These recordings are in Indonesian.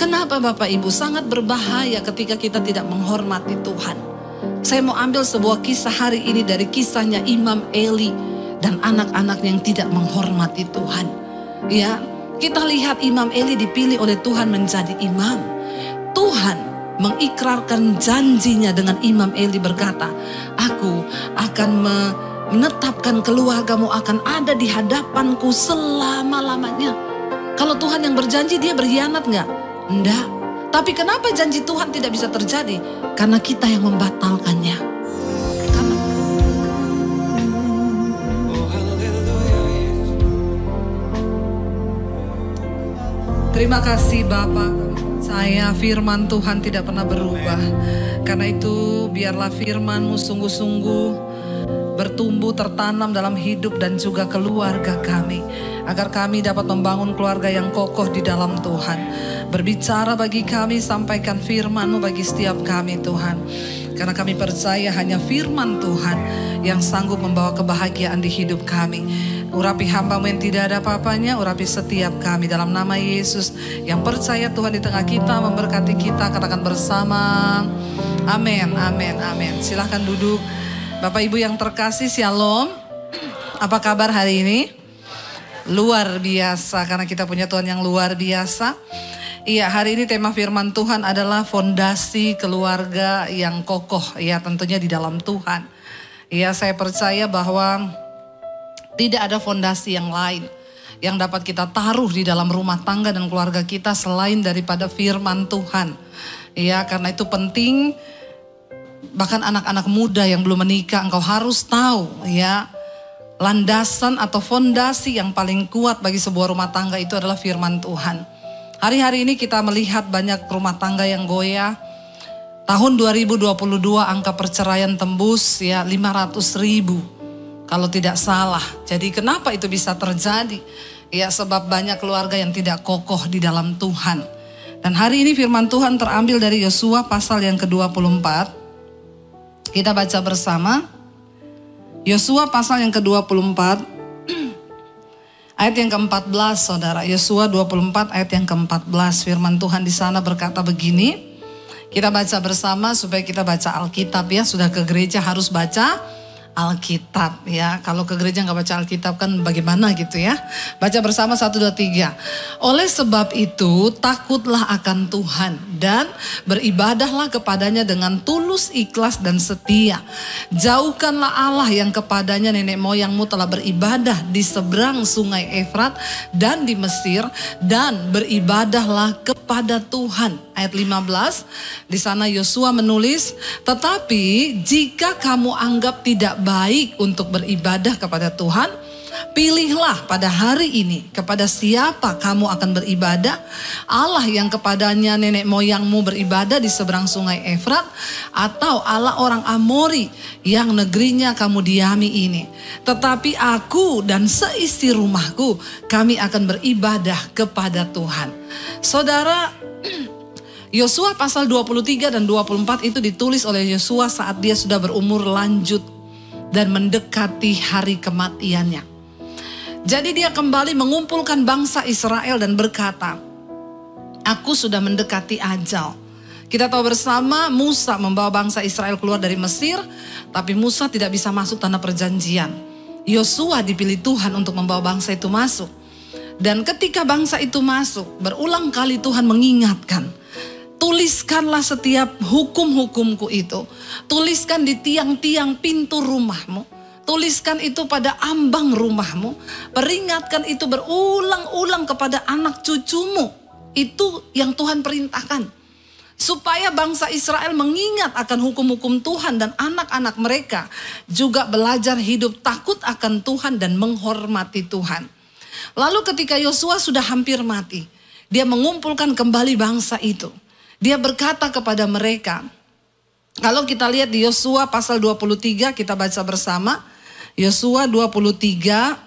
Kenapa Bapak Ibu? Sangat berbahaya ketika kita tidak menghormati Tuhan. Saya mau ambil sebuah kisah hari ini dari kisahnya Imam Eli dan anak-anak yang tidak menghormati Tuhan. Ya, kita lihat Imam Eli dipilih oleh Tuhan menjadi imam. Tuhan mengikrarkan janjinya dengan Imam Eli berkata, aku akan menetapkan keluargamu akan ada di hadapanku selama-lamanya. Kalau Tuhan yang berjanji, dia berkhianat nggak? Enggak. Tapi kenapa janji Tuhan tidak bisa terjadi? Karena kita yang membatalkannya. Terima kasih Bapak. Saya firman Tuhan tidak pernah berubah. Karena itu biarlah firman-Mu sungguh-sungguh bertumbuh tertanam dalam hidup dan juga keluarga kami. Agar kami dapat membangun keluarga yang kokoh di dalam Tuhan. Berbicara bagi kami, sampaikan firman-Mu bagi setiap kami Tuhan. Karena kami percaya hanya firman Tuhan yang sanggup membawa kebahagiaan di hidup kami. Urapi hamba-Mu yang tidak ada apa-apanya, urapi setiap kami dalam nama Yesus. Yang percaya Tuhan di tengah kita, memberkati kita, katakan bersama. Amin, amin, amin. Silahkan duduk. Bapak Ibu yang terkasih, shalom. Apa kabar hari ini? Luar biasa, karena kita punya Tuhan yang luar biasa. Iya, hari ini tema firman Tuhan adalah fondasi keluarga yang kokoh. Ya, tentunya di dalam Tuhan. Iya, saya percaya bahwa tidak ada fondasi yang lain yang dapat kita taruh di dalam rumah tangga dan keluarga kita selain daripada firman Tuhan. Ya, karena itu penting. Bahkan anak-anak muda yang belum menikah, engkau harus tahu ya, landasan atau fondasi yang paling kuat bagi sebuah rumah tangga itu adalah firman Tuhan. Hari-hari ini kita melihat banyak rumah tangga yang goyah. Tahun 2022 angka perceraian tembus ya 500.000 kalau tidak salah. Jadi kenapa itu bisa terjadi? Ya sebab banyak keluarga yang tidak kokoh di dalam Tuhan. Dan hari ini firman Tuhan terambil dari Yosua pasal yang ke-24. Kita baca bersama. Yosua pasal yang ke-24 ayat yang ke-14 saudara. Yosua 24 ayat yang ke-14. Firman Tuhan di sana berkata begini. Kita baca bersama supaya kita baca Alkitab ya. Sudah ke gereja harus baca Alkitab ya. Kalau ke gereja nggak baca Alkitab kan bagaimana gitu ya. Baca bersama 1, 2, 3. Oleh sebab itu takutlah akan Tuhan dan beribadahlah kepadanya dengan tulus, ikhlas dan setia. Jauhkanlah Allah yang kepadanya nenek moyangmu telah beribadah di seberang sungai Efrat dan di Mesir, dan beribadahlah kepada Tuhan. Ayat 15 di sana Yosua menulis, tetapi jika kamu anggap tidak baik untuk beribadah kepada Tuhan, pilihlah pada hari ini kepada siapa kamu akan beribadah. Allah yang kepadanya nenek moyangmu beribadah di seberang sungai Efrat, atau Allah orang Amori yang negerinya kamu diami ini. Tetapi aku dan seisi rumahku, kami akan beribadah kepada Tuhan. Saudara, Yosua pasal 23 dan 24 itu ditulis oleh Yosua saat dia sudah berumur lanjut dan mendekati hari kematiannya. Jadi dia kembali mengumpulkan bangsa Israel dan berkata, aku sudah mendekati ajal. Kita tahu bersama Musa membawa bangsa Israel keluar dari Mesir, tapi Musa tidak bisa masuk tanah perjanjian. Yosua dipilih Tuhan untuk membawa bangsa itu masuk. Dan ketika bangsa itu masuk, berulang kali Tuhan mengingatkan, tuliskanlah setiap hukum-hukumku itu. Tuliskan di tiang-tiang pintu rumahmu. Tuliskan itu pada ambang rumahmu. Peringatkan itu berulang-ulang kepada anak cucumu. Itu yang Tuhan perintahkan. Supaya bangsa Israel mengingat akan hukum-hukum Tuhan dan anak-anak mereka juga belajar hidup takut akan Tuhan dan menghormati Tuhan. Lalu ketika Yosua sudah hampir mati, dia mengumpulkan kembali bangsa itu. Dia berkata kepada mereka, kalau kita lihat di Yosua pasal 23, kita baca bersama. Yosua 23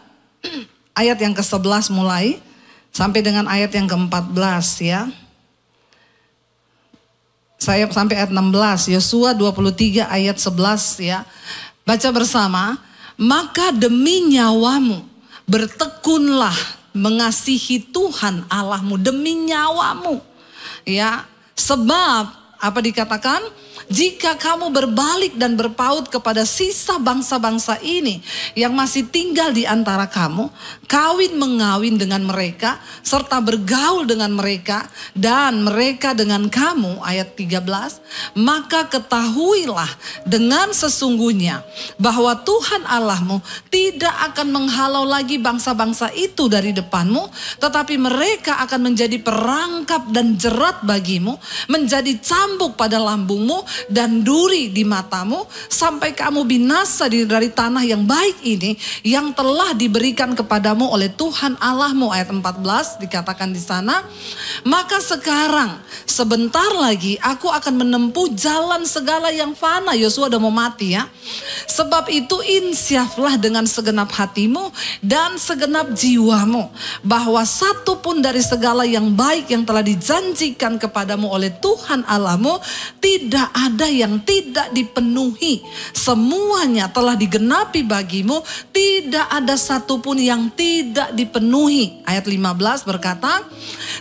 ayat yang ke-11 mulai sampai dengan ayat yang ke-14 ya. Saya sampai ayat 16, Yosua 23 ayat 11 ya. Baca bersama. Maka demi nyawamu bertekunlah mengasihi Tuhan Allahmu demi nyawamu. Ya, sebab apa dikatakan? Jika kamu berbalik dan berpaut kepada sisa bangsa-bangsa ini yang masih tinggal di antara kamu, kawin mengawin dengan mereka, serta bergaul dengan mereka, dan mereka dengan kamu, ayat 13, maka ketahuilah dengan sesungguhnya bahwa Tuhan Allahmu tidak akan menghalau lagi bangsa-bangsa itu dari depanmu, tetapi mereka akan menjadi perangkap dan jerat bagimu, menjadi cambuk pada lambungmu, dan duri di matamu, sampai kamu binasa dari tanah yang baik ini yang telah diberikan kepadamu oleh Tuhan Allahmu. Ayat 14 dikatakan di sana, maka sekarang sebentar lagi aku akan menempuh jalan segala yang fana. Yosua udah mau mati ya. Sebab itu insyaflah dengan segenap hatimu dan segenap jiwamu, bahwa satu pun dari segala yang baik yang telah dijanjikan kepadamu oleh Tuhan Allahmu tidak ada yang tidak dipenuhi. Semuanya telah digenapi bagimu, tidak ada satupun yang tidak dipenuhi. Ayat 15 berkata,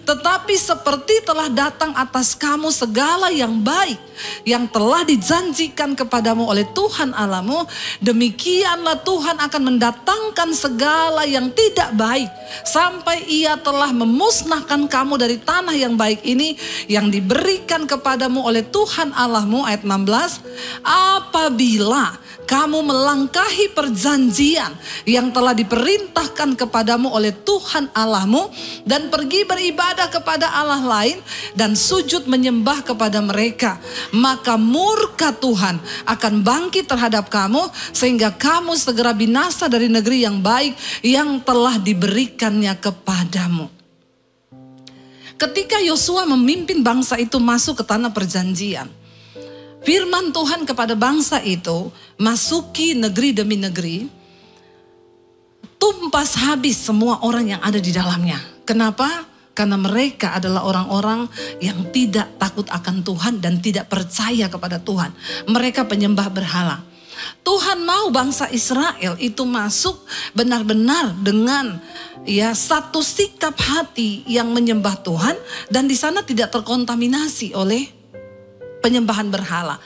tetapi seperti telah datang atas kamu segala yang baik yang telah dijanjikan kepadamu oleh Tuhan Allahmu, demikianlah Tuhan akan mendatangkan segala yang tidak baik sampai ia telah memusnahkan kamu dari tanah yang baik ini yang diberikan kepadamu oleh Tuhan Allahmu. Ayat 16, apabila kamu melangkahi perjanjian yang telah diperintahkan kepadamu oleh Tuhan Allahmu dan pergi beribadah kepada Allah lain dan sujud menyembah kepada mereka, maka murka Tuhan akan bangkit terhadap kamu sehingga kamu segera binasa dari negeri yang baik yang telah diberikannya kepadamu. Ketika Yosua memimpin bangsa itu masuk ke tanah perjanjian, firman Tuhan kepada bangsa itu, masuki negeri demi negeri, tumpas habis semua orang yang ada di dalamnya. Kenapa? Karena mereka adalah orang-orang yang tidak takut akan Tuhan dan tidak percaya kepada Tuhan. Mereka penyembah berhala. Tuhan mau bangsa Israel itu masuk benar-benar dengan satu sikap hati yang menyembah Tuhan, dan di sana tidak terkontaminasi oleh penyembahan berhala.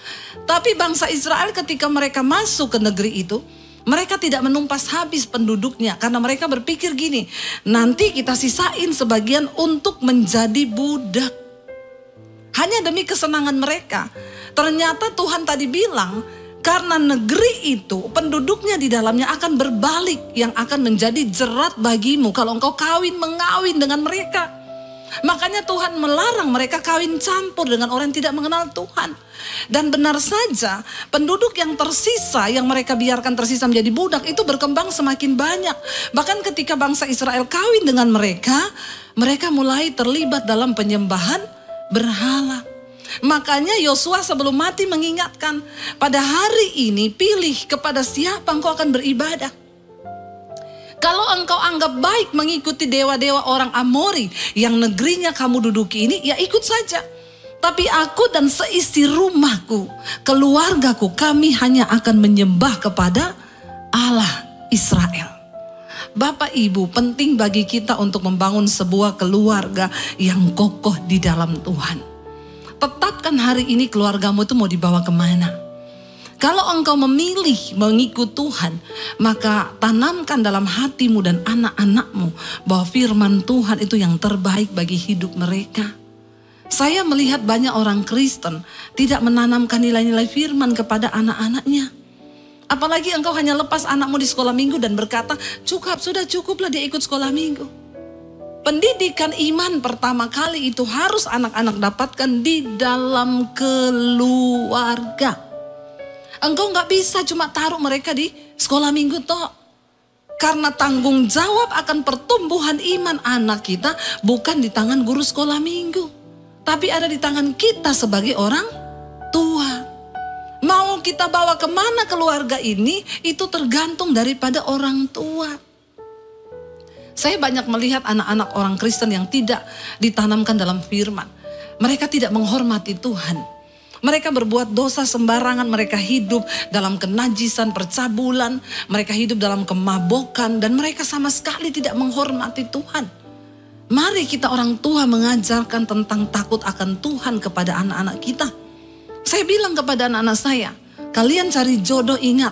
Tapi bangsa Israel ketika mereka masuk ke negeri itu, mereka tidak menumpas habis penduduknya karena mereka berpikir gini, nanti kita sisain sebagian untuk menjadi budak. Hanya demi kesenangan mereka. Ternyata Tuhan tadi bilang, karena negeri itu penduduknya di dalamnya akan berbalik yang akan menjadi jerat bagimu kalau engkau kawin mengawin dengan mereka. Makanya Tuhan melarang mereka kawin campur dengan orang yang tidak mengenal Tuhan. Dan benar saja penduduk yang tersisa, yang mereka biarkan tersisa menjadi budak itu berkembang semakin banyak. Bahkan ketika bangsa Israel kawin dengan mereka, mereka mulai terlibat dalam penyembahan berhala. Makanya Yosua sebelum mati mengingatkan, pada hari ini pilih kepada siapa engkau akan beribadah. Kalau engkau anggap baik mengikuti dewa-dewa orang Amori yang negerinya kamu duduki ini, ya ikut saja. Tapi aku dan seisi rumahku, keluargaku, kami hanya akan menyembah kepada Allah Israel. Bapak Ibu, penting bagi kita untuk membangun sebuah keluarga yang kokoh di dalam Tuhan. Tetapkan hari ini keluargamu itu mau dibawa kemana. Kalau engkau memilih mengikut Tuhan, maka tanamkan dalam hatimu dan anak-anakmu bahwa firman Tuhan itu yang terbaik bagi hidup mereka. Saya melihat banyak orang Kristen tidak menanamkan nilai-nilai firman kepada anak-anaknya. Apalagi engkau hanya lepas anakmu di sekolah minggu dan berkata, sudah cukuplah dia ikut sekolah minggu. Pendidikan iman pertama kali itu harus anak-anak dapatkan di dalam keluarga. Engkau gak bisa cuma taruh mereka di sekolah minggu toh. Karena tanggung jawab akan pertumbuhan iman anak kita bukan di tangan guru sekolah minggu. Tapi ada di tangan kita sebagai orang tua. Mau kita bawa kemana keluarga ini, itu tergantung daripada orang tua. Saya banyak melihat anak-anak orang Kristen yang tidak ditanamkan dalam firman. Mereka tidak menghormati Tuhan. Mereka berbuat dosa sembarangan, mereka hidup dalam kenajisan, percabulan, mereka hidup dalam kemabukan, dan mereka sama sekali tidak menghormati Tuhan. Mari kita orang tua mengajarkan tentang takut akan Tuhan kepada anak-anak kita. Saya bilang kepada anak-anak saya, kalian cari jodoh, ingat,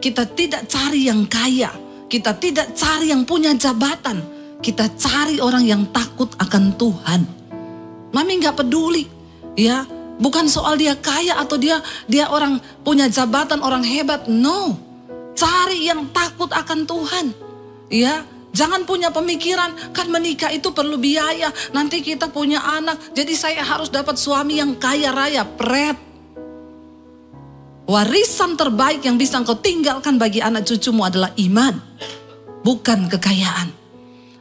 kita tidak cari yang kaya, kita tidak cari yang punya jabatan, kita cari orang yang takut akan Tuhan. Mami gak peduli, ya, bukan soal dia kaya atau dia orang punya jabatan, orang hebat, no. Cari yang takut akan Tuhan, ya. Jangan punya pemikiran, kan menikah itu perlu biaya, nanti kita punya anak, jadi saya harus dapat suami yang kaya raya. Pret. Warisan terbaik yang bisa engkau tinggalkan bagi anak cucumu adalah iman, bukan kekayaan.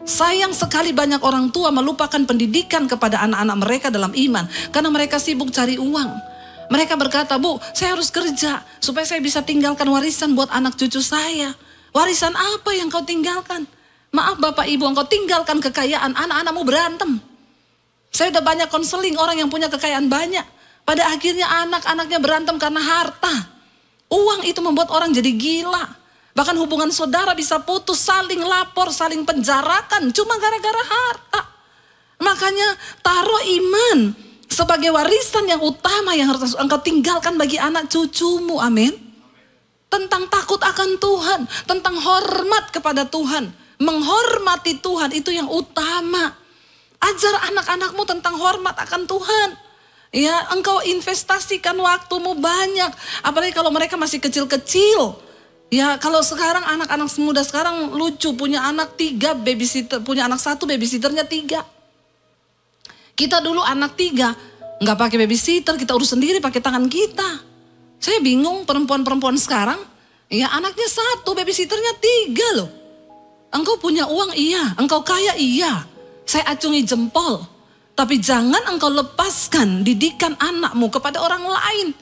Sayang sekali banyak orang tua melupakan pendidikan kepada anak-anak mereka dalam iman, karena mereka sibuk cari uang. Mereka berkata, Bu, saya harus kerja supaya saya bisa tinggalkan warisan buat anak cucu saya. Warisan apa yang kau tinggalkan? Maaf Bapak Ibu, engkau tinggalkan kekayaan, anak-anakmu berantem. Saya udah banyak konseling orang yang punya kekayaan banyak. Pada akhirnya anak-anaknya berantem karena harta. Uang itu membuat orang jadi gila. Bahkan hubungan saudara bisa putus, saling lapor, saling penjarakan, cuma gara-gara harta. Makanya taruh iman sebagai warisan yang utama yang harus engkau tinggalkan bagi anak cucumu, amin. Tentang takut akan Tuhan, tentang hormat kepada Tuhan. Menghormati Tuhan itu yang utama. Ajar anak-anakmu tentang hormat akan Tuhan. Ya, engkau investasikan waktumu banyak. Apalagi kalau mereka masih kecil-kecil. Ya, kalau sekarang anak-anak muda sekarang lucu, punya anak 3 babysitter, punya anak 1 babysitternya 3. Kita dulu anak 3 nggak pakai babysitter, kita urus sendiri pakai tangan kita. Saya bingung perempuan-perempuan sekarang. Ya, anaknya 1 babysitternya 3 loh. Engkau punya uang, iya. Engkau kaya, iya. Saya acungi jempol. Tapi jangan engkau lepaskan didikan anakmu kepada orang lain.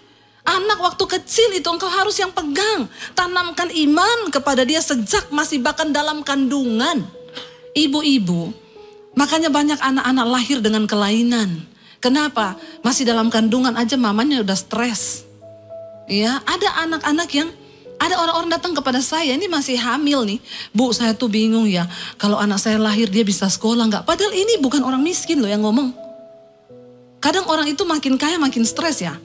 Anak waktu kecil itu engkau harus yang pegang. Tanamkan iman kepada dia sejak masih bahkan dalam kandungan. Ibu-ibu, makanya banyak anak-anak lahir dengan kelainan. Kenapa? Masih dalam kandungan aja mamanya udah stres. Ya, ada anak-anak yang ada orang-orang datang kepada saya, ini masih hamil nih. Bu, saya tuh bingung ya, kalau anak saya lahir dia bisa sekolah nggak? Padahal ini bukan orang miskin loh yang ngomong. Kadang orang itu makin kaya makin stres ya.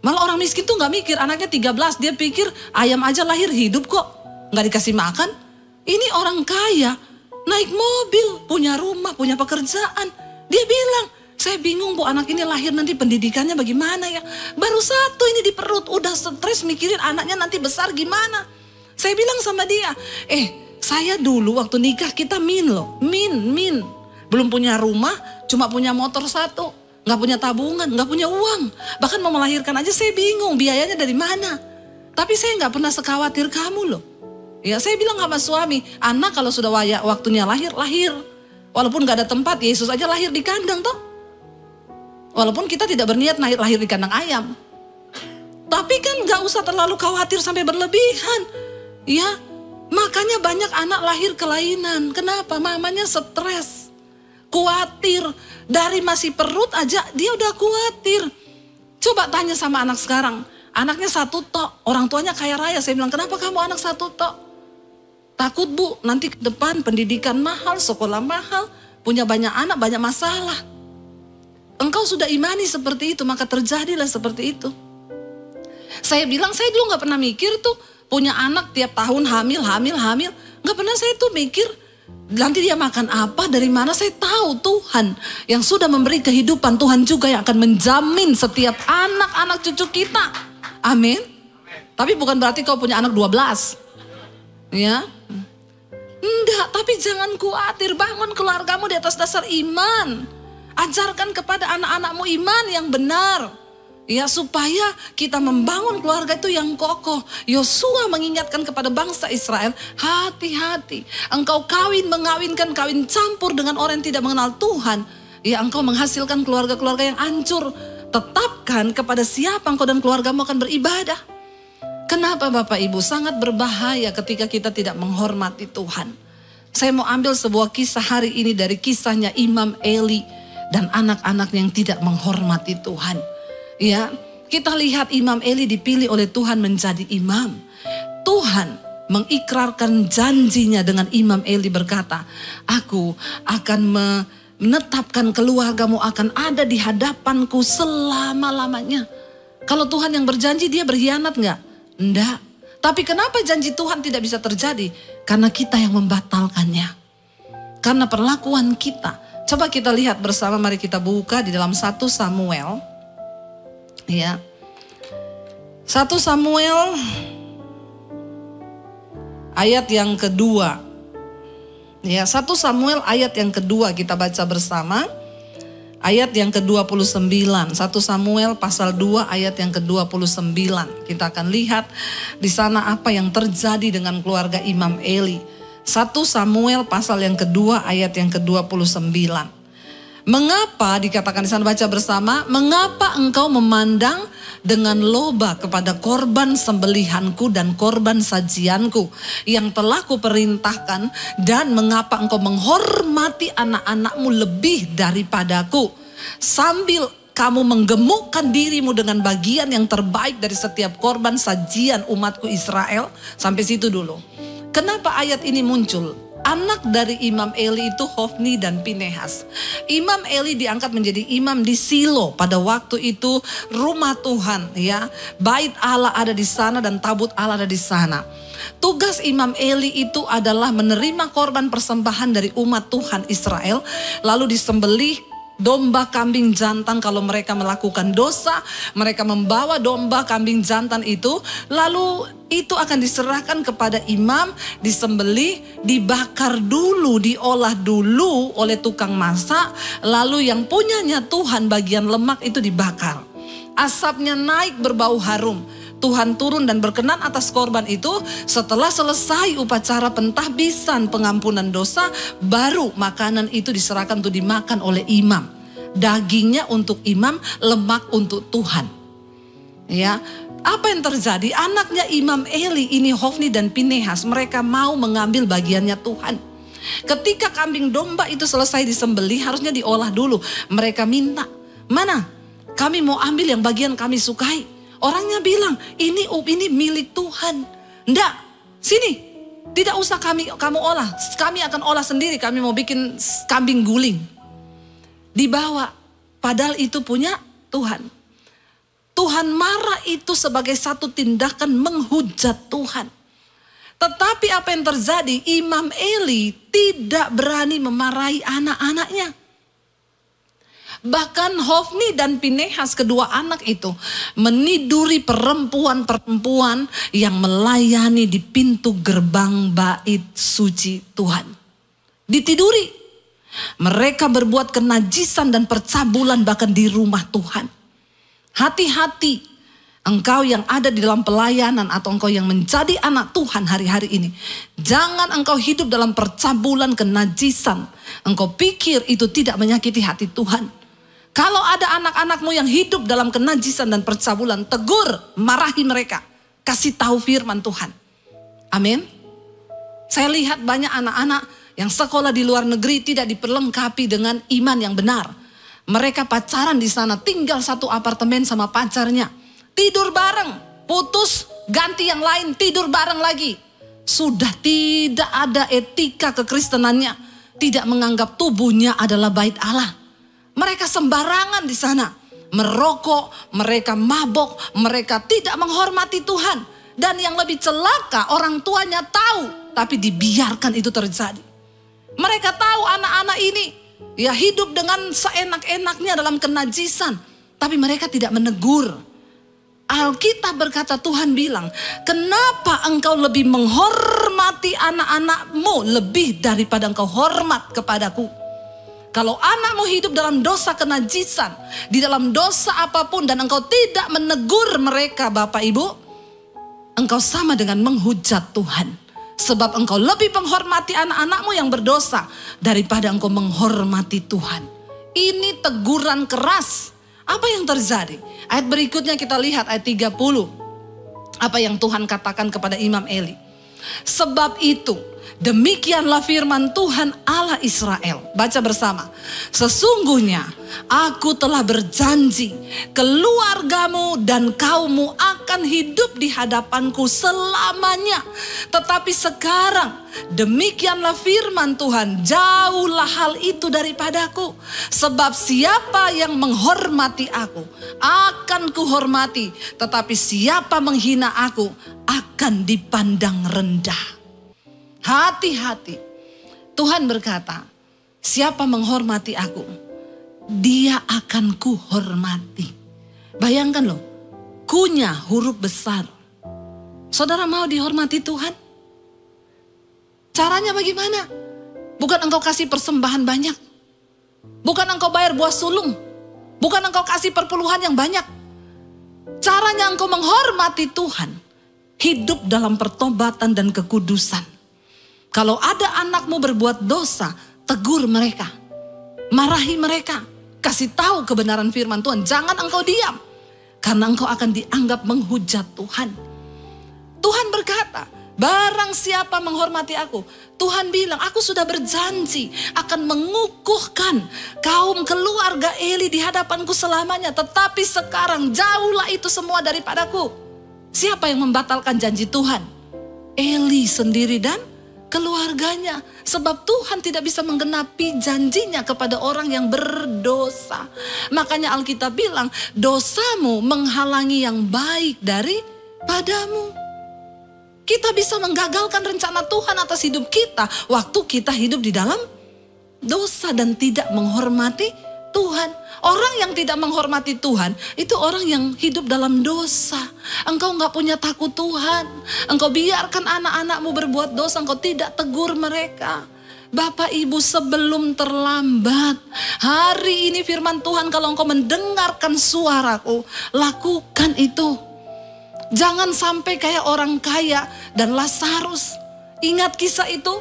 Malah orang miskin tuh nggak mikir, anaknya 13, dia pikir ayam aja lahir hidup kok. Nggak dikasih makan. Ini orang kaya, naik mobil, punya rumah, punya pekerjaan. Dia bilang, saya bingung Bu, anak ini lahir nanti pendidikannya bagaimana ya. Baru 1 ini di perut, udah stres mikirin anaknya nanti besar gimana. Saya bilang sama dia, saya dulu waktu nikah kita loh. Min. Belum punya rumah, cuma punya motor 1. Gak punya tabungan, gak punya uang. Bahkan mau melahirkan aja saya bingung biayanya dari mana. Tapi saya gak pernah sekhawatir kamu loh. Ya, saya bilang sama suami, anak kalau sudah waktunya lahir. Walaupun gak ada tempat, Yesus aja lahir di kandang toh. Walaupun kita tidak berniat lahir di kandang ayam. Tapi kan gak usah terlalu khawatir sampai berlebihan. Ya, makanya banyak anak lahir kelainan. Kenapa? Mamanya stres, khawatir. Dari masih perut aja dia udah khawatir. Coba tanya sama anak sekarang. Anaknya 1 tok, orang tuanya kaya raya. Saya bilang, kenapa kamu anak 1 tok? Takut Bu, nanti ke depan pendidikan mahal, sekolah mahal, punya banyak anak, banyak masalah. Engkau sudah imani seperti itu, maka terjadilah seperti itu. Saya bilang, saya dulu gak pernah mikir tuh, punya anak tiap tahun hamil. Gak pernah saya tuh mikir, nanti dia makan apa, dari mana. Saya tahu Tuhan yang sudah memberi kehidupan, Tuhan juga yang akan menjamin setiap anak-anak cucu kita. Amin. Tapi bukan berarti kau punya anak 12. Ya. Enggak, tapi jangan khawatir, bangun keluargamu di atas dasar iman. Ajarkan kepada anak-anakmu iman yang benar. Ya, supaya kita membangun keluarga itu yang kokoh. Yosua mengingatkan kepada bangsa Israel, hati-hati. Engkau mengawin campur dengan orang yang tidak mengenal Tuhan. Ya, engkau menghasilkan keluarga-keluarga yang hancur. Tetapkan kepada siapa engkau dan keluargamu akan beribadah. Kenapa Bapak Ibu? Sangat berbahaya ketika kita tidak menghormati Tuhan. Saya mau ambil sebuah kisah hari ini dari kisahnya Imam Eli dan anak-anak yang tidak menghormati Tuhan. Ya, kita lihat Imam Eli dipilih oleh Tuhan menjadi imam. Tuhan mengikrarkan janjinya dengan Imam Eli berkata, aku akan menetapkan keluargamu akan ada di hadapanku selama-lamanya. Kalau Tuhan yang berjanji, dia berkhianat nggak? Enggak. Tapi kenapa janji Tuhan tidak bisa terjadi? Karena kita yang membatalkannya. Karena perlakuan kita. Coba kita lihat bersama, mari kita buka di dalam 1 Samuel. Ya. 1 Samuel ayat yang kedua. Ya, 1 Samuel ayat yang kedua kita baca bersama. Ayat yang ke-29. 1 Samuel pasal 2 ayat yang ke-29. Kita akan lihat di sana apa yang terjadi dengan keluarga Imam Eli. 1 Samuel pasal yang kedua ayat yang ke-29. Mengapa dikatakan di sana, baca bersama, mengapa engkau memandang dengan loba kepada korban sembelihanku dan korban sajianku yang telah kuperintahkan, dan mengapa engkau menghormati anak-anakmu lebih daripadaku, sambil kamu menggemukkan dirimu dengan bagian yang terbaik dari setiap korban sajian umatku Israel. Sampai situ dulu. Kenapa ayat ini muncul? Anak dari Imam Eli itu Hofni dan Pinehas. Imam Eli diangkat menjadi imam di Silo. Pada waktu itu rumah Tuhan, ya, bait Allah ada di sana dan tabut Allah ada di sana. Tugas Imam Eli itu adalah menerima korban persembahan dari umat Tuhan Israel, lalu disembelih domba kambing jantan kalau mereka melakukan dosa. Mereka membawa domba kambing jantan itu, lalu itu akan diserahkan kepada imam, disembelih, dibakar dulu, diolah dulu oleh tukang masak. Lalu yang punyanya Tuhan bagian lemak itu dibakar. Asapnya naik berbau harum. Tuhan turun dan berkenan atas korban itu. Setelah selesai upacara pentahbisan pengampunan dosa, baru makanan itu diserahkan untuk dimakan oleh imam. Dagingnya untuk imam, lemak untuk Tuhan. Ya, apa yang terjadi? Anaknya Imam Eli ini, Hofni dan Pinehas, mereka mau mengambil bagiannya Tuhan. Ketika kambing domba itu selesai disembelih, harusnya diolah dulu. Mereka minta, mana? Kami mau ambil yang bagian kami sukai. Orangnya bilang, ini milik Tuhan. Enggak, sini. Tidak usah kamu olah. Kami akan olah sendiri. Kami mau bikin kambing guling. Dibawa. Padahal itu punya Tuhan. Tuhan marah itu sebagai satu tindakan menghujat Tuhan. Tetapi apa yang terjadi? Imam Eli tidak berani memarahi anak-anaknya. Bahkan Hofni dan Pinehas, kedua anak itu, meniduri perempuan-perempuan yang melayani di pintu gerbang bait suci Tuhan. Ditiduri. Mereka berbuat kenajisan dan percabulan bahkan di rumah Tuhan. Hati-hati engkau yang ada di dalam pelayanan atau engkau yang menjadi anak Tuhan hari-hari ini. Jangan engkau hidup dalam percabulan, kenajisan. Engkau pikir itu tidak menyakiti hati Tuhan. Kalau ada anak-anakmu yang hidup dalam kenajisan dan percabulan, tegur, marahi mereka. Kasih tahu firman Tuhan. Amin. Saya lihat banyak anak-anak yang sekolah di luar negeri tidak diperlengkapi dengan iman yang benar. Mereka pacaran di sana, tinggal satu apartemen sama pacarnya. Tidur bareng, putus, ganti yang lain, tidur bareng lagi. Sudah tidak ada etika kekristenannya. Tidak menganggap tubuhnya adalah bait Allah. Mereka sembarangan di sana. Merokok, mereka mabok, mereka tidak menghormati Tuhan. Dan yang lebih celaka, orang tuanya tahu, tapi dibiarkan itu terjadi. Mereka tahu anak-anak ini ya hidup dengan seenak-enaknya dalam kenajisan. Tapi mereka tidak menegur. Alkitab berkata, Tuhan bilang, kenapa engkau lebih menghormati anak-anakmu lebih daripada engkau hormat kepadaku? Kalau anakmu hidup dalam dosa kenajisan, di dalam dosa apapun, dan engkau tidak menegur mereka, Bapak Ibu, engkau sama dengan menghujat Tuhan. Sebab engkau lebih menghormati anak-anakmu yang berdosa daripada engkau menghormati Tuhan. Ini teguran keras. Apa yang terjadi? Ayat berikutnya kita lihat ayat 30. Apa yang Tuhan katakan kepada Imam Eli. Sebab itu Demikianlah firman Tuhan Allah Israel. Baca bersama. Sesungguhnya aku telah berjanji, keluargamu dan kaummu akan hidup di hadapanku selamanya. Tetapi sekarang demikianlah firman Tuhan, jauhlah hal itu daripadaku. Sebab siapa yang menghormati aku akan kuhormati, tetapi siapa menghina aku akan dipandang rendah. Hati-hati. Tuhan berkata, siapa menghormati aku, dia akan kuhormati. Bayangkan loh, kunya huruf besar. Saudara mau dihormati Tuhan? Caranya bagaimana? Bukan engkau kasih persembahan banyak. Bukan engkau bayar buah sulung. Bukan engkau kasih perpuluhan yang banyak. Caranya engkau menghormati Tuhan, hidup dalam pertobatan dan kekudusan. Kalau ada anakmu berbuat dosa, tegur mereka. Marahi mereka. Kasih tahu kebenaran firman Tuhan. Jangan engkau diam. Karena engkau akan dianggap menghujat Tuhan. Tuhan berkata, barang siapa menghormati aku. Tuhan bilang, aku sudah berjanji akan mengukuhkan kaum keluarga Eli di hadapanku selamanya. Tetapi sekarang jauhlah itu semua daripadaku. Siapa yang membatalkan janji Tuhan? Eli sendiri dan keluarganya. Sebab Tuhan tidak bisa menggenapi janjinya kepada orang yang berdosa. Makanya Alkitab bilang, dosamu menghalangi yang baik daripadamu. Kita bisa menggagalkan rencana Tuhan atas hidup kita waktu kita hidup di dalam dosa dan tidak menghormati Tuhan. Orang yang tidak menghormati Tuhan itu orang yang hidup dalam dosa. Engkau gak punya takut Tuhan. Engkau biarkan anak-anakmu berbuat dosa, engkau tidak tegur mereka. Bapak Ibu, sebelum terlambat, hari ini firman Tuhan, kalau engkau mendengarkan suaraku, lakukan itu. Jangan sampai kayak orang kaya dan Lazarus. Ingat kisah itu?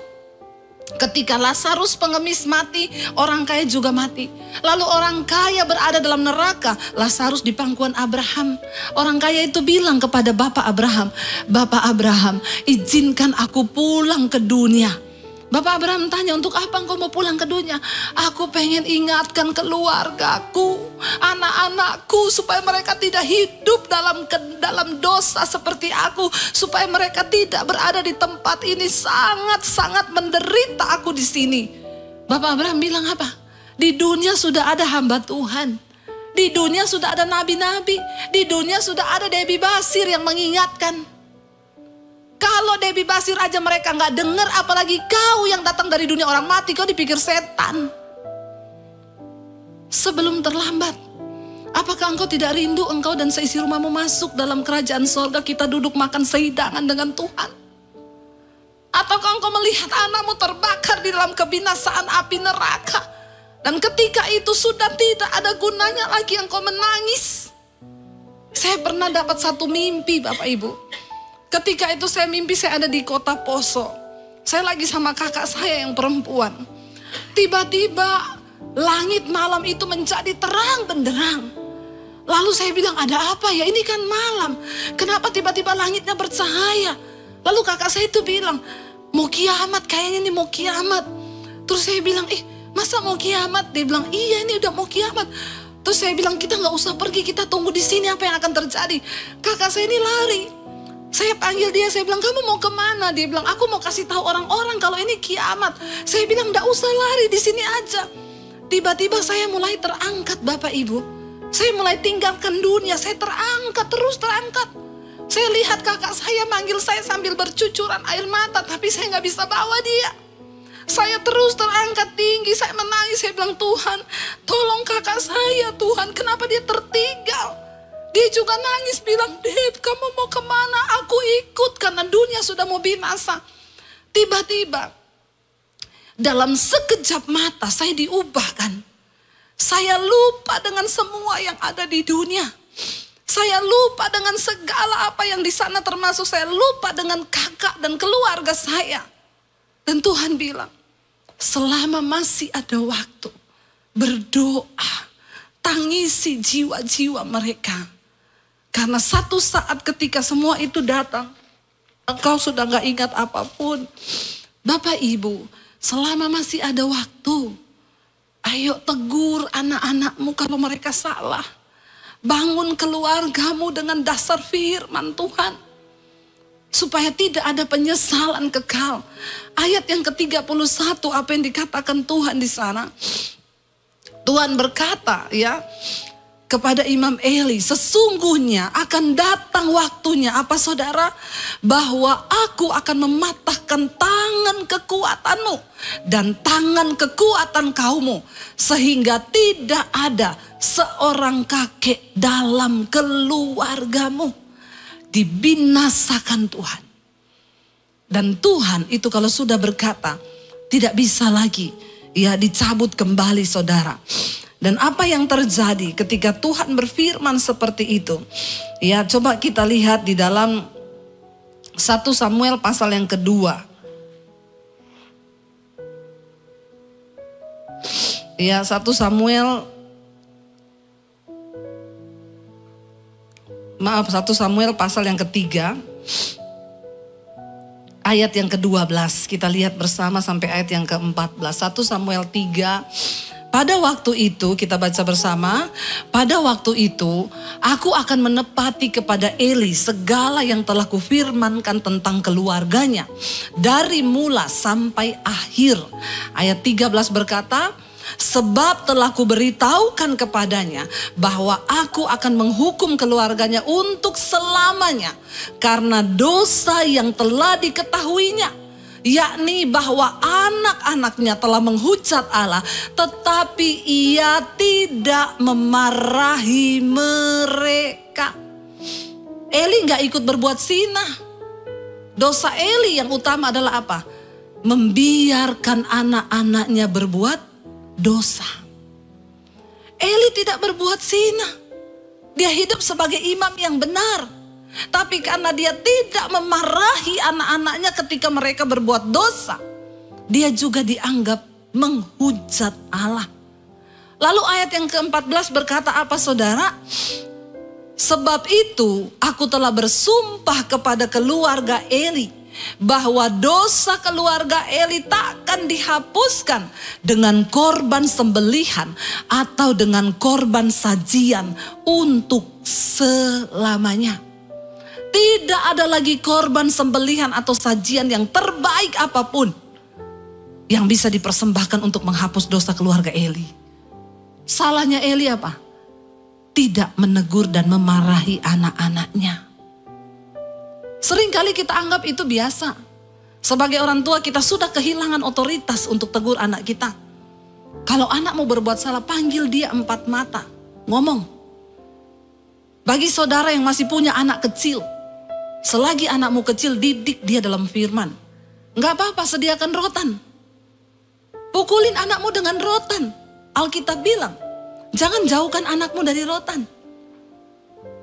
Ketika Lazarus pengemis mati, orang kaya juga mati. Lalu orang kaya berada dalam neraka, Lazarus di pangkuan Abraham. Orang kaya itu bilang kepada Bapak Abraham, Bapak Abraham, izinkan aku pulang ke dunia. Bapak Abraham tanya, untuk apa engkau mau pulang ke dunia? Aku pengen ingatkan keluargaku, anak-anakku, supaya mereka tidak hidup dalam dosa seperti aku. Supaya mereka tidak berada di tempat ini, sangat-sangat menderita aku di sini. Bapak Abraham bilang apa? Di dunia sudah ada hamba Tuhan. Di dunia sudah ada nabi-nabi. Di dunia sudah ada Debbie Basir yang mengingatkan. Kalau Debbie Basir aja mereka gak dengar, apalagi kau yang datang dari dunia orang mati, kau dipikir setan. Sebelum terlambat, apakah engkau tidak rindu engkau dan seisi rumahmu masuk dalam kerajaan sorga, kita duduk makan sehidangan dengan Tuhan? Ataukah engkau melihat anakmu terbakar di dalam kebinasaan api neraka? Dan ketika itu sudah tidak ada gunanya lagi engkau menangis. Saya pernah dapat satu mimpi Bapak Ibu. Ketika itu saya mimpi saya ada di kota Poso. Saya lagi sama kakak saya yang perempuan. Tiba-tiba langit malam itu menjadi terang benderang. Lalu saya bilang, ada apa ya? Ini kan malam. Kenapa tiba-tiba langitnya bercahaya? Lalu kakak saya itu bilang, mau kiamat, kayaknya ini mau kiamat. Terus saya bilang, masa mau kiamat? Dia bilang, iya ini udah mau kiamat. Terus saya bilang, kita gak usah pergi, kita tunggu di sini apa yang akan terjadi. Kakak saya ini lari. Saya panggil dia, saya bilang, kamu mau kemana? Dia bilang, aku mau kasih tahu orang-orang kalau ini kiamat. Saya bilang, gak usah lari, di sini aja. Tiba-tiba saya mulai terangkat Bapak Ibu. Saya mulai tinggalkan dunia, saya terangkat, terus terangkat. Saya lihat kakak saya manggil saya sambil bercucuran air mata, tapi saya gak bisa bawa dia. Saya terus terangkat tinggi, saya menangis, saya bilang, Tuhan, tolong kakak saya Tuhan, kenapa dia tertinggal? Dia juga nangis bilang, Deb, kamu mau kemana? Aku ikut karena dunia sudah mau binasa. Tiba-tiba dalam sekejap mata saya diubahkan. Saya lupa dengan semua yang ada di dunia. Saya lupa dengan segala apa yang di sana, termasuk saya lupa dengan kakak dan keluarga saya. Dan Tuhan bilang, selama masih ada waktu, berdoa, tangisi jiwa-jiwa mereka. Karena satu saat ketika semua itu datang, engkau sudah gak ingat apapun. Bapak Ibu, selama masih ada waktu, ayo tegur anak-anakmu kalau mereka salah. Bangun keluargamu dengan dasar firman Tuhan. Supaya tidak ada penyesalan kekal. Ayat yang ke-31, apa yang dikatakan Tuhan di sana? Tuhan berkata ya kepada Imam Eli, sesungguhnya akan datang waktunya, apa saudara? Bahwa aku akan mematahkan tangan kekuatanmu dan tangan kekuatan kaummu, sehingga tidak ada seorang kakek dalam keluargamu. Dibinasakan Tuhan. Dan Tuhan itu kalau sudah berkata, tidak bisa lagi ya dicabut kembali saudara. Dan apa yang terjadi ketika Tuhan berfirman seperti itu? Ya, coba kita lihat di dalam 1 Samuel pasal yang kedua. Ya, 1 Samuel 1 Samuel pasal yang ketiga. Ayat yang ke-12, kita lihat bersama sampai ayat yang ke-14. 1 Samuel 3. Pada waktu itu, kita baca bersama. Pada waktu itu, aku akan menepati kepada Eli segala yang telah kufirmankan tentang keluarganya. Dari mula sampai akhir. Ayat 13 berkata, sebab telah kuberitahukan kepadanya bahwa aku akan menghukum keluarganya untuk selamanya. Karena dosa yang telah diketahuinya. Yakni bahwa anak-anaknya telah menghujat Allah, tetapi ia tidak memarahi mereka. Eli gak ikut berbuat zina. Dosa Eli yang utama adalah apa? Membiarkan anak-anaknya berbuat dosa. Eli tidak berbuat zina. Dia hidup sebagai imam yang benar. Tapi karena dia tidak memarahi anak-anaknya ketika mereka berbuat dosa, dia juga dianggap menghujat Allah. Lalu ayat yang ke-14 berkata apa saudara? Sebab itu aku telah bersumpah kepada keluarga Eli bahwa dosa keluarga Eli takkan dihapuskan dengan korban sembelihan atau dengan korban sajian untuk selamanya. Tidak ada lagi korban sembelihan atau sajian yang terbaik apapun yang bisa dipersembahkan untuk menghapus dosa keluarga Eli. Salahnya Eli apa? Tidak menegur dan memarahi anak-anaknya. Seringkali kita anggap itu biasa. Sebagai orang tua kita sudah kehilangan otoritas untuk tegur anak kita. Kalau anak mau berbuat salah, panggil dia 4 mata. Ngomong. Bagi saudara yang masih punya anak kecil, selagi anakmu kecil, didik dia dalam firman. Enggak apa-apa, sediakan rotan. Pukulin anakmu dengan rotan. Alkitab bilang, jangan jauhkan anakmu dari rotan.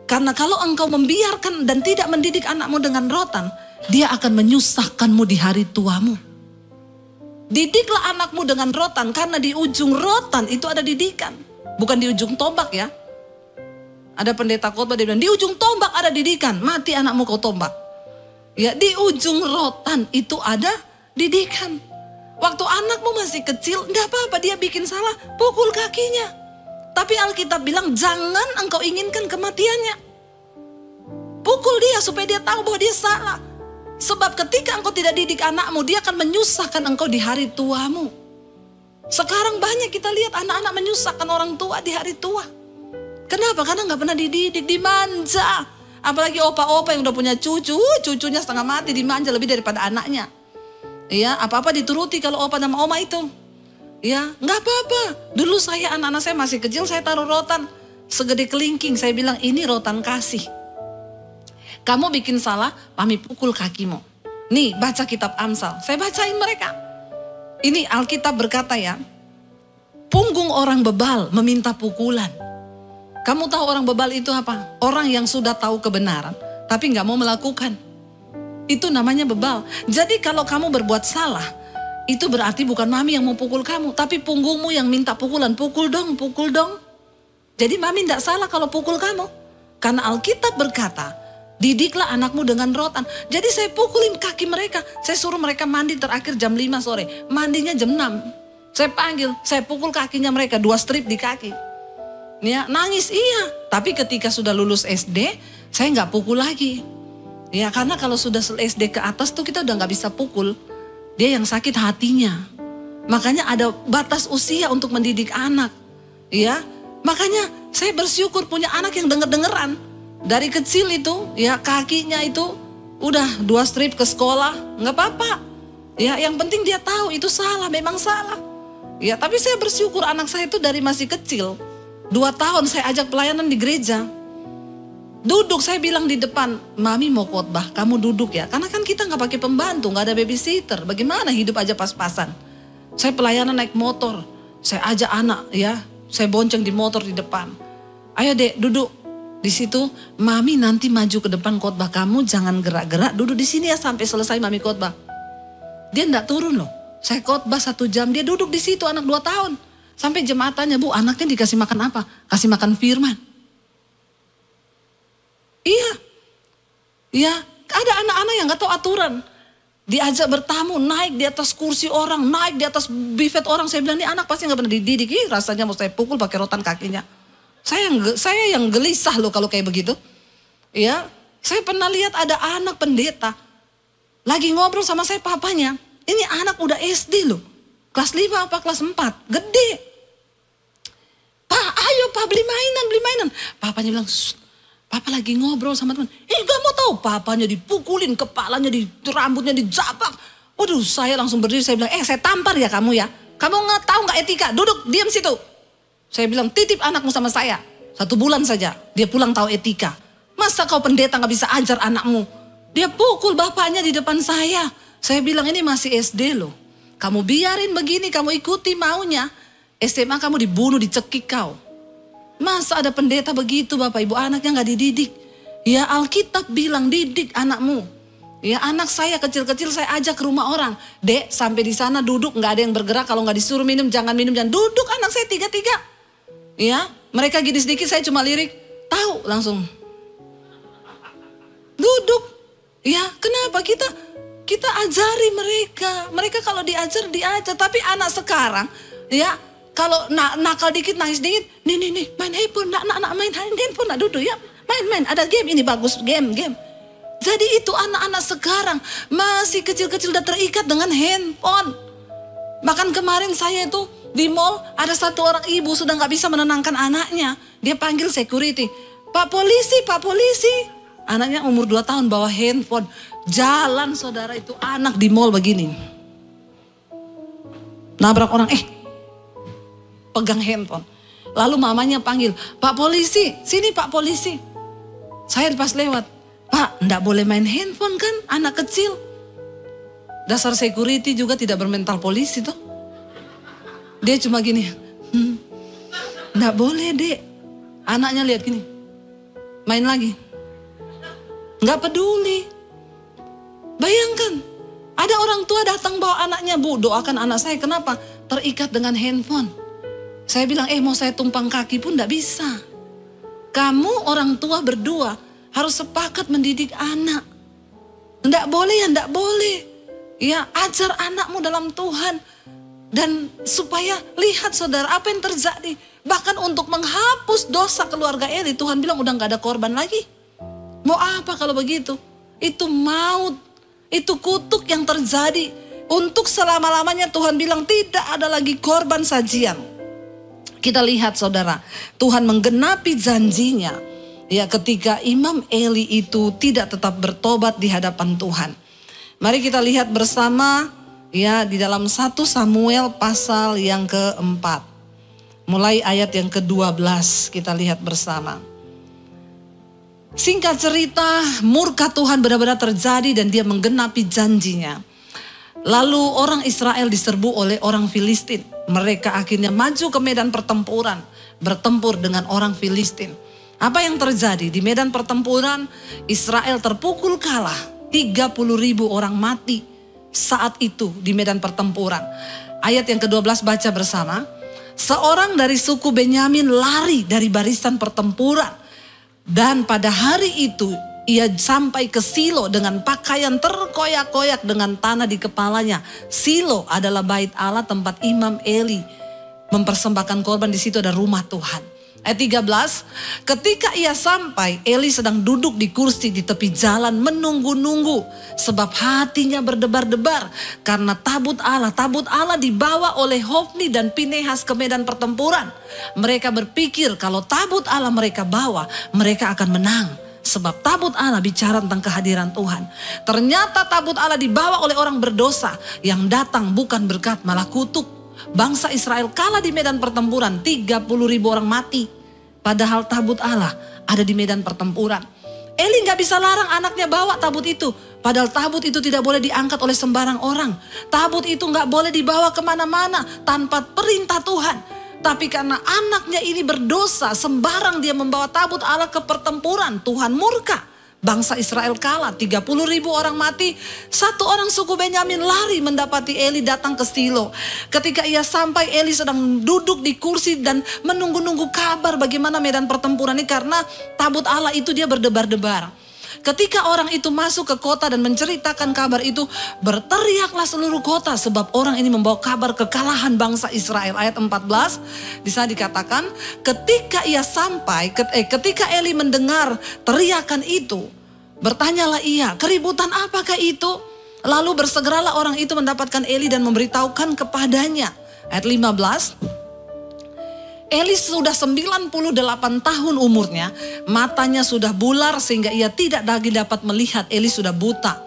Karena kalau engkau membiarkan dan tidak mendidik anakmu dengan rotan, dia akan menyusahkanmu di hari tuamu. Didiklah anakmu dengan rotan, karena di ujung rotan itu ada didikan. Bukan di ujung tombak ya. Ada pendeta khotbah dia bilang, di ujung tombak ada didikan, mati anakmu kau tombak. Ya, di ujung rotan itu ada didikan. Waktu anakmu masih kecil, enggak apa-apa dia bikin salah, pukul kakinya. Tapi Alkitab bilang, jangan engkau inginkan kematiannya. Pukul dia supaya dia tahu bahwa dia salah. Sebab ketika engkau tidak didik anakmu, dia akan menyusahkan engkau di hari tuamu. Sekarang banyak kita lihat anak-anak menyusahkan orang tua di hari tua. Kenapa? Karena gak pernah dididik, dimanja. Apalagi opa-opa yang udah punya cucu, cucunya setengah mati dimanja lebih daripada anaknya. Ya, apa-apa dituruti kalau opa sama oma itu. Ya, gak apa-apa. Dulu saya, anak-anak saya masih kecil, saya taruh rotan segede kelingking. Saya bilang, ini rotan kasih. Kamu bikin salah, mami pukul kakimu. Nih, baca kitab Amsal. Saya bacain mereka. Ini Alkitab berkata ya, punggung orang bebal meminta pukulan. Kamu tahu orang bebal itu apa? Orang yang sudah tahu kebenaran, tapi gak mau melakukan. Itu namanya bebal. Jadi kalau kamu berbuat salah, itu berarti bukan mami yang mau pukul kamu, tapi punggungmu yang minta pukulan. Pukul dong, pukul dong. Jadi mami gak salah kalau pukul kamu. Karena Alkitab berkata, Didiklah anakmu dengan rotan. Jadi saya pukulin kaki mereka. Saya suruh mereka mandi terakhir jam 5 sore. Mandinya jam 6. Saya panggil, saya pukul kakinya mereka 2 strip di kaki. Ya, nangis iya. Tapi ketika sudah lulus SD, saya nggak pukul lagi. Ya, karena kalau sudah SD ke atas tuh kita udah nggak bisa pukul. Dia yang sakit hatinya. Makanya ada batas usia untuk mendidik anak. Ya, makanya saya bersyukur punya anak yang denger-dengeran. Dari kecil itu, ya kakinya itu udah 2 strip ke sekolah, nggak apa-apa. Ya, yang penting dia tahu itu salah, memang salah. Ya, tapi saya bersyukur anak saya itu dari masih kecil. 2 tahun saya ajak pelayanan di gereja. Duduk, saya bilang di depan, mami mau khotbah, kamu duduk ya. Karena kan kita nggak pakai pembantu, nggak ada babysitter. Bagaimana hidup aja pas-pasan. Saya pelayanan naik motor, saya ajak anak ya, saya bonceng di motor di depan. Ayo dek, duduk. Di situ, mami nanti maju ke depan khotbah, kamu jangan gerak-gerak, duduk di sini ya sampai selesai mami khotbah. Dia enggak turun loh. Saya khotbah 1 jam, dia duduk di situ anak 2 tahun. Sampai jemaat tanya, Bu, anaknya dikasih makan apa? Kasih makan firman. Iya. Ya, ada anak-anak yang enggak tahu aturan. Diajak bertamu, naik di atas kursi orang, naik di atas buffet orang. Saya bilang, ini anak pasti enggak pernah dididik. Ih, rasanya mau saya pukul pakai rotan kakinya. Saya yang gelisah loh kalau kayak begitu. Ya, saya pernah lihat ada anak pendeta lagi ngobrol sama saya papanya. Ini anak udah SD loh. Kelas 5 apa kelas 4, gede. Pak, ayo Pak beli mainan. Papanya bilang, Papa lagi ngobrol sama teman. Gak mau tahu, papanya dipukulin, kepalanya rambutnya dijabak. Waduh, saya langsung berdiri, saya bilang, saya tampar ya kamu ya. Kamu nggak tahu nggak etika, duduk, diam situ. Saya bilang, titip anakmu sama saya. 1 bulan saja, dia pulang tahu etika. Masa kau pendeta gak bisa ajar anakmu? Dia pukul bapaknya di depan saya. Saya bilang, ini masih SD loh. Kamu biarin begini, kamu ikuti maunya. SMA kamu dibunuh, dicekik kau. Masa ada pendeta begitu Bapak Ibu, anaknya gak dididik. Ya Alkitab bilang didik anakmu. Ya anak saya kecil-kecil saya ajak ke rumah orang. Dek sampai di sana duduk, gak ada yang bergerak. Kalau gak disuruh minum, jangan duduk. Anak saya 3-3. Ya, mereka gini sedikit saya cuma lirik, tahu langsung. Duduk. Ya, kenapa kita ajari mereka. Mereka kalau diajar, tapi anak sekarang ya, kalau nakal dikit, nangis dikit, nih main handphone, main handphone, duduk ya. Main, ada game ini bagus, game. Jadi itu anak-anak sekarang masih kecil-kecil udah terikat dengan handphone. Bahkan kemarin saya itu di mall ada 1 orang ibu sudah nggak bisa menenangkan anaknya. Dia panggil security. Pak polisi. Anaknya umur 2 tahun bawa handphone. Jalan saudara itu anak di mall begini. Nabrak orang, pegang handphone. Lalu mamanya panggil, Pak polisi, sini Pak polisi. Saya pas lewat, Pak nggak boleh main handphone kan anak kecil. Dasar security juga tidak bermental polisi tuh. Dia cuma gini, nggak boleh dek. Anaknya lihat gini, main lagi. Nggak peduli. Bayangkan, ada orang tua datang bawa anaknya, Bu doakan anak saya, kenapa? Terikat dengan handphone. Saya bilang, mau saya tumpang kaki pun nggak bisa. Kamu orang tua berdua harus sepakat mendidik anak. Nggak boleh ya nggak boleh. Ya ajar anakmu dalam Tuhan. Dan supaya lihat saudara apa yang terjadi. Bahkan untuk menghapus dosa keluarga Eli, Tuhan bilang udah gak ada korban lagi. Mau apa kalau begitu? Itu maut, itu kutuk yang terjadi. Untuk selama-lamanya Tuhan bilang tidak ada lagi korban sajian. Kita lihat saudara, Tuhan menggenapi janjinya. Ya ketika Imam Eli itu tidak tetap bertobat di hadapan Tuhan. Mari kita lihat bersama. Ya di dalam 1 Samuel pasal yang ke-4. Mulai ayat yang ke-12 kita lihat bersama. Singkat cerita, murka Tuhan benar-benar terjadi dan dia menggenapi janjinya. Lalu orang Israel diserbu oleh orang Filistin. Mereka akhirnya maju ke medan pertempuran. Bertempur dengan orang Filistin. Apa yang terjadi? Di medan pertempuran Israel terpukul kalah. 30.000 orang mati. Saat itu di medan pertempuran. Ayat yang ke-12 baca bersama. Seorang dari suku Benyamin lari dari barisan pertempuran. Dan pada hari itu Ia sampai ke Silo dengan pakaian terkoyak-koyak dengan tanah di kepalanya. Silo adalah bait Allah, tempat Imam Eli mempersembahkan korban. Di situ ada rumah Tuhan. Ayat 13, ketika ia sampai, Eli sedang duduk di kursi di tepi jalan menunggu-nunggu. Sebab hatinya berdebar-debar karena tabut Allah dibawa oleh Hofni dan Pinehas ke medan pertempuran. Mereka berpikir kalau tabut Allah mereka bawa, mereka akan menang. Sebab tabut Allah bicara tentang kehadiran Tuhan. Ternyata tabut Allah dibawa oleh orang berdosa yang datang bukan berkat malah kutuk. Bangsa Israel kalah di medan pertempuran, 30.000 orang mati. Padahal tabut Allah ada di medan pertempuran. Eli gak bisa larang anaknya bawa tabut itu. Padahal tabut itu tidak boleh diangkat oleh sembarang orang. Tabut itu gak boleh dibawa kemana-mana tanpa perintah Tuhan. Tapi karena anaknya ini berdosa, sembarang dia membawa tabut Allah ke pertempuran, Tuhan murka. Bangsa Israel kalah, 30.000 orang mati. Satu orang suku Benyamin lari mendapati Eli datang ke Silo. Ketika ia sampai, Eli sedang duduk di kursi dan menunggu-nunggu kabar bagaimana medan pertempuran ini. Karena tabut Allah itu dia berdebar-debar. Ketika orang itu masuk ke kota dan menceritakan kabar itu, berteriaklah seluruh kota sebab orang ini membawa kabar kekalahan bangsa Israel. Ayat 14 di sana dikatakan, ketika Eli mendengar teriakan itu, bertanyalah ia, keributan apakah itu? Lalu bersegeralah orang itu mendapatkan Eli dan memberitahukan kepadanya. Ayat 15, Eli sudah 98 tahun umurnya, matanya sudah bular sehingga ia tidak lagi dapat melihat, Eli sudah buta.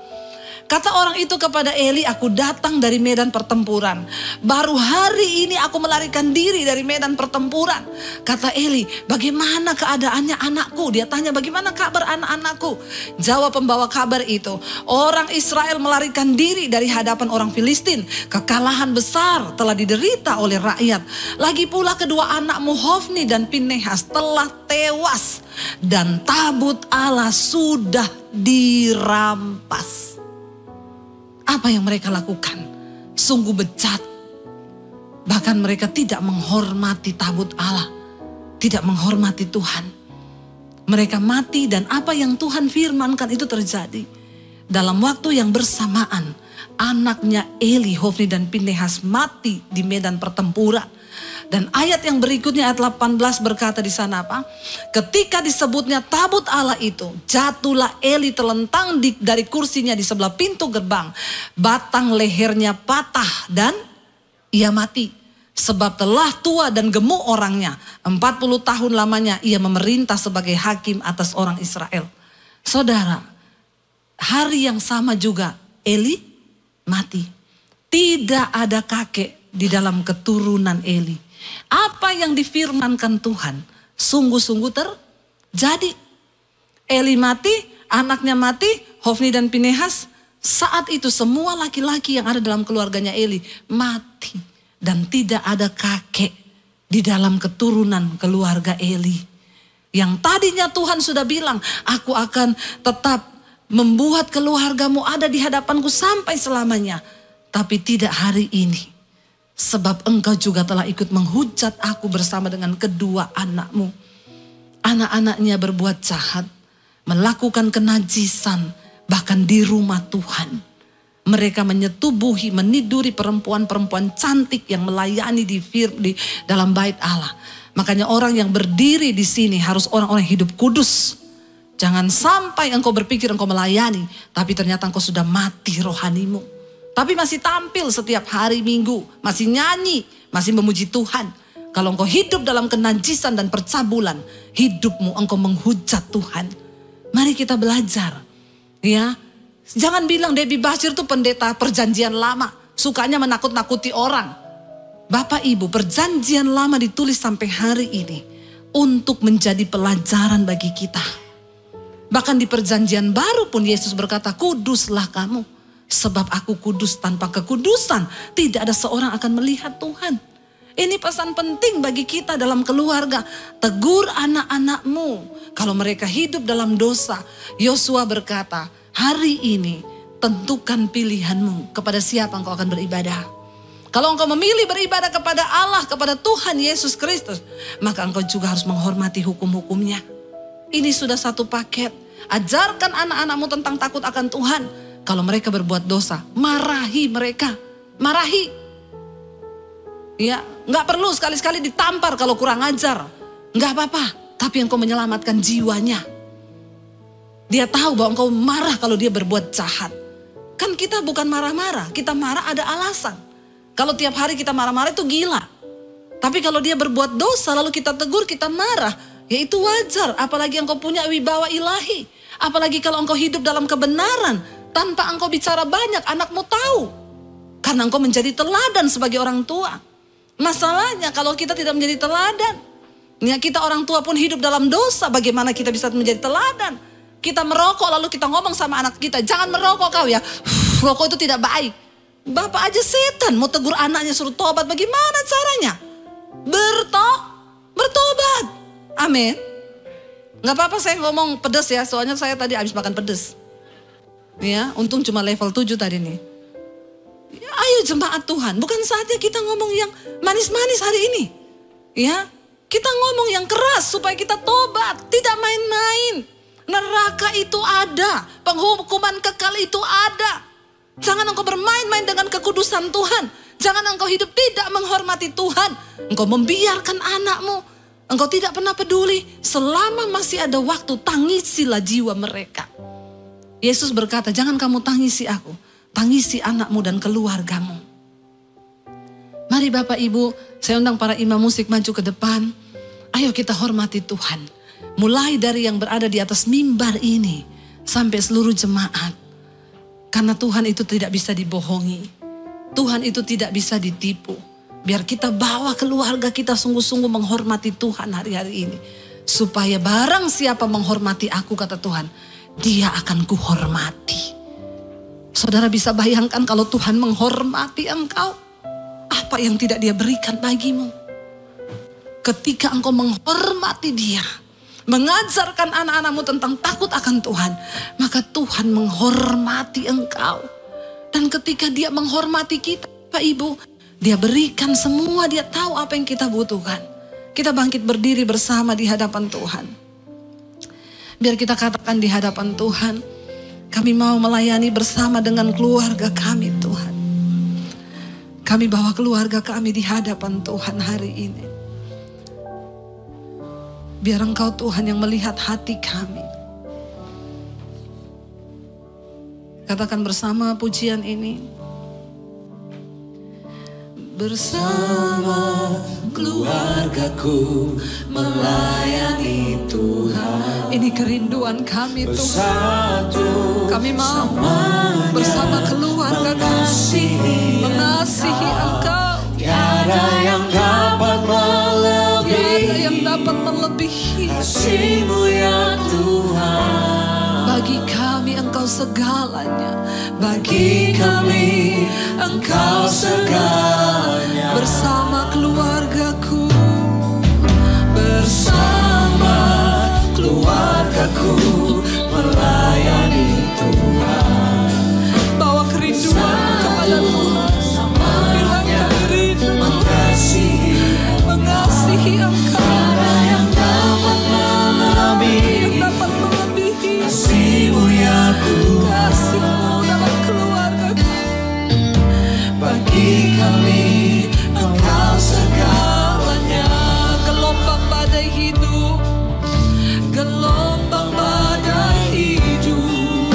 Kata orang itu kepada Eli, aku datang dari medan pertempuran. Baru hari ini aku melarikan diri dari medan pertempuran. Kata Eli, bagaimana keadaannya anakku? Dia tanya, bagaimana kabar anak-anakku? Jawab pembawa kabar itu, orang Israel melarikan diri dari hadapan orang Filistin. Kekalahan besar telah diderita oleh rakyat. Lagi pula kedua anakmu Hofni dan Pinehas telah tewas. Dan tabut Allah sudah dirampas. Apa yang mereka lakukan? Sungguh bejat. Bahkan mereka tidak menghormati tabut Allah. Tidak menghormati Tuhan. Mereka mati dan apa yang Tuhan firmankan itu terjadi. Dalam waktu yang bersamaan, anaknya Eli, Hofni dan Pinehas mati di medan pertempuran. Dan ayat yang berikutnya ayat 18 berkata di sana apa? Ketika disebutnya tabut Allah itu, jatuhlah Eli terlentang dari kursinya di sebelah pintu gerbang. Batang lehernya patah dan ia mati. Sebab telah tua dan gemuk orangnya. 40 tahun lamanya ia memerintah sebagai hakim atas orang Israel. Saudara, hari yang sama juga Eli mati. Tidak ada kakek di dalam keturunan Eli. Apa yang difirmankan Tuhan sungguh-sungguh terjadi. Eli mati, anaknya mati, Hofni dan Pinehas. Saat itu semua laki-laki yang ada dalam keluarganya Eli mati. Dan tidak ada kakek di dalam keturunan keluarga Eli. Yang tadinya Tuhan sudah bilang, aku akan tetap membuat keluargamu ada di hadapanku sampai selamanya. Tapi tidak hari ini. Sebab engkau juga telah ikut menghujat aku bersama dengan kedua anakmu. Anak-anaknya berbuat jahat, melakukan kenajisan, bahkan di rumah Tuhan. Mereka menyetubuhi, meniduri perempuan-perempuan cantik yang melayani di dalam bait Allah. Makanya orang yang berdiri di sini harus orang-orang hidup kudus. Jangan sampai engkau berpikir engkau melayani, tapi ternyata engkau sudah mati rohanimu. Tapi masih tampil setiap hari Minggu, masih nyanyi, masih memuji Tuhan. Kalau engkau hidup dalam kenajisan dan percabulan, hidupmu engkau menghujat Tuhan. Mari kita belajar. Ya, jangan bilang Debbie Bashir itu pendeta perjanjian lama, sukanya menakut-nakuti orang. Bapak Ibu, perjanjian lama ditulis sampai hari ini untuk menjadi pelajaran bagi kita. Bahkan di perjanjian baru pun Yesus berkata, kuduslah kamu. Sebab aku kudus, tanpa kekudusan tidak ada seorang akan melihat Tuhan. Ini pesan penting bagi kita dalam keluarga. Tegur anak-anakmu kalau mereka hidup dalam dosa. Yosua berkata, hari ini tentukan pilihanmu kepada siapa engkau akan beribadah. Kalau engkau memilih beribadah kepada Allah, kepada Tuhan Yesus Kristus, maka engkau juga harus menghormati hukum-hukumnya. Ini sudah satu paket. Ajarkan anak-anakmu tentang takut akan Tuhan. Kalau mereka berbuat dosa, marahi mereka. Marahi. Ya, nggak perlu sekali-sekali ditampar kalau kurang ajar. Nggak apa-apa. Tapi engkau menyelamatkan jiwanya. Dia tahu bahwa engkau marah kalau dia berbuat jahat. Kan kita bukan marah-marah. Kita marah ada alasan. Kalau tiap hari kita marah-marah itu gila. Tapi kalau dia berbuat dosa lalu kita tegur, kita marah. Ya itu wajar. Apalagi engkau punya wibawa ilahi. Apalagi kalau engkau hidup dalam kebenaran. Tanpa engkau bicara banyak, anakmu tahu. Karena engkau menjadi teladan sebagai orang tua. Masalahnya kalau kita tidak menjadi teladan. Ya kita orang tua pun hidup dalam dosa. Bagaimana kita bisa menjadi teladan? Kita merokok lalu kita ngomong sama anak kita. Jangan merokok kau ya. Rokok itu tidak baik. Bapak aja setan mau tegur anaknya suruh tobat. Bagaimana caranya? Bertobat. Amin. Gak apa-apa saya ngomong pedas ya. Soalnya saya tadi habis makan pedas. Ya, untung cuma level 7 tadi nih. Ya, ayo jemaat Tuhan. Bukan saatnya kita ngomong yang manis-manis hari ini. Ya. Kita ngomong yang keras supaya kita tobat. Tidak main-main. Neraka itu ada. Penghukuman kekal itu ada. Jangan engkau bermain-main dengan kekudusan Tuhan. Jangan engkau hidup tidak menghormati Tuhan. Engkau membiarkan anakmu. Engkau tidak pernah peduli. Selama masih ada waktu, tangisilah jiwa mereka. Yesus berkata, jangan kamu tangisi aku. Tangisi anakmu dan keluargamu. Mari Bapak Ibu, saya undang para imam musik maju ke depan. Ayo kita hormati Tuhan. Mulai dari yang berada di atas mimbar ini sampai seluruh jemaat. Karena Tuhan itu tidak bisa dibohongi. Tuhan itu tidak bisa ditipu. Biar kita bawa keluarga kita sungguh-sungguh menghormati Tuhan hari-hari ini. Supaya barang siapa menghormati aku, kata Tuhan, dia akan kuhormati. Saudara bisa bayangkan kalau Tuhan menghormati engkau. Apa yang tidak dia berikan bagimu. Ketika engkau menghormati dia. Mengajarkan anak-anakmu tentang takut akan Tuhan. Maka Tuhan menghormati engkau. Dan ketika dia menghormati kita, Pak Ibu, dia berikan semua, dia tahu apa yang kita butuhkan. Kita bangkit berdiri bersama di hadapan Tuhan. Biar kita katakan di hadapan Tuhan, kami mau melayani bersama dengan keluarga kami Tuhan. Kami bawa keluarga kami di hadapan Tuhan hari ini. Biar Engkau Tuhan yang melihat hati kami. Katakan bersama pujian ini. Bersama keluargaku melayani Tuhan. Ini kerinduan kami Tuhan. Kami mau bersama keluarga kami mengasihi Engkau. Tiada yang dapat melebihi kasih-Mu ya Tuhan. Bagi kami Engkau segalanya. Bagi kami Engkau segalanya. Bersama keluargaku, bersama keluargaku melayani Tuhan. Bawa kerinduan kepada Tuhan. Bilangkan rindu mengasihi Engkau. Tiada yang dapat melebihi kasih-Mu ya Tuhan. Kasih-Mu dalam keluarga kami. Bagi kami Engkau segalanya. Gelombang badai hidup, gelombang badai hidup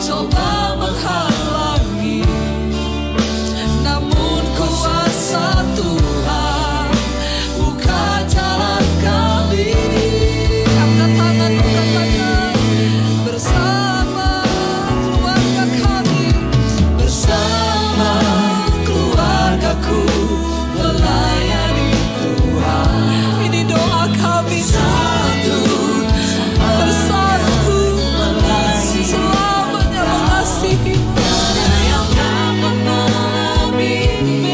coba menghalangi, namun kuasa Tuhan buka jalan kami. Angkat tangan, bersama keluarga kami. Bersama keluargaku melayani Tuhan. Ini doa kami satu, bersatu, selamanya mengasihi. Tiada yang dapat melebihi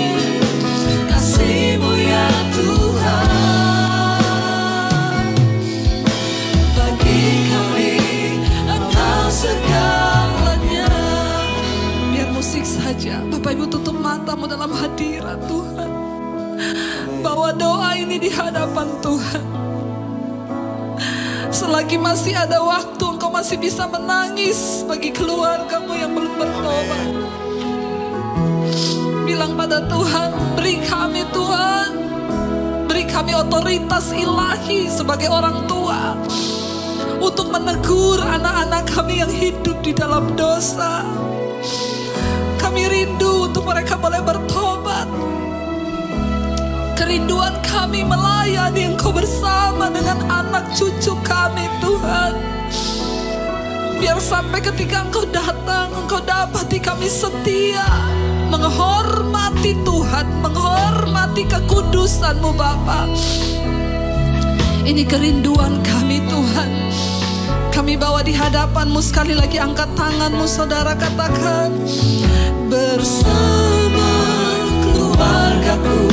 kasih-Mu ya Tuhan. Bagi kami Engkau segalanya. Biar musik saja, Bapak Ibu tutup matamu dalam hadirat Tuhan. Bawa doa ini di hadapan Tuhan. selagi masih ada waktu, Engkau masih bisa menangis bagi keluargamu yang belum bertobat. Bilang pada Tuhan, beri kami Tuhan, beri kami otoritas ilahi sebagai orang tua untuk menegur anak-anak kami yang hidup di dalam dosa. Kami rindu untuk mereka boleh bertobat. Kerinduan kami melayani Engkau bersama dengan anak cucu kami Tuhan. Biar sampai ketika Engkau datang, Engkau dapati kami setia, menghormati Tuhan, menghormati kekudusan-Mu Bapa. Ini kerinduan kami Tuhan. Kami bawa di hadapan-Mu, sekali lagi angkat tangan-Mu saudara, katakan, bersama keluargaku.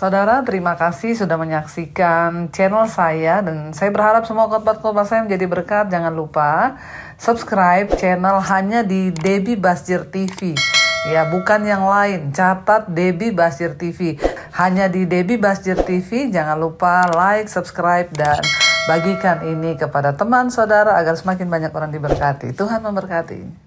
Saudara, terima kasih sudah menyaksikan channel saya, dan saya berharap semua khotbah-khotbah saya menjadi berkat. Jangan lupa subscribe channel hanya di Debbie Basjir TV. Ya, bukan yang lain. Catat Debbie Basjir TV. Hanya di Debbie Basjir TV. Jangan lupa like, subscribe, dan bagikan ini kepada teman saudara agar semakin banyak orang diberkati. Tuhan memberkati.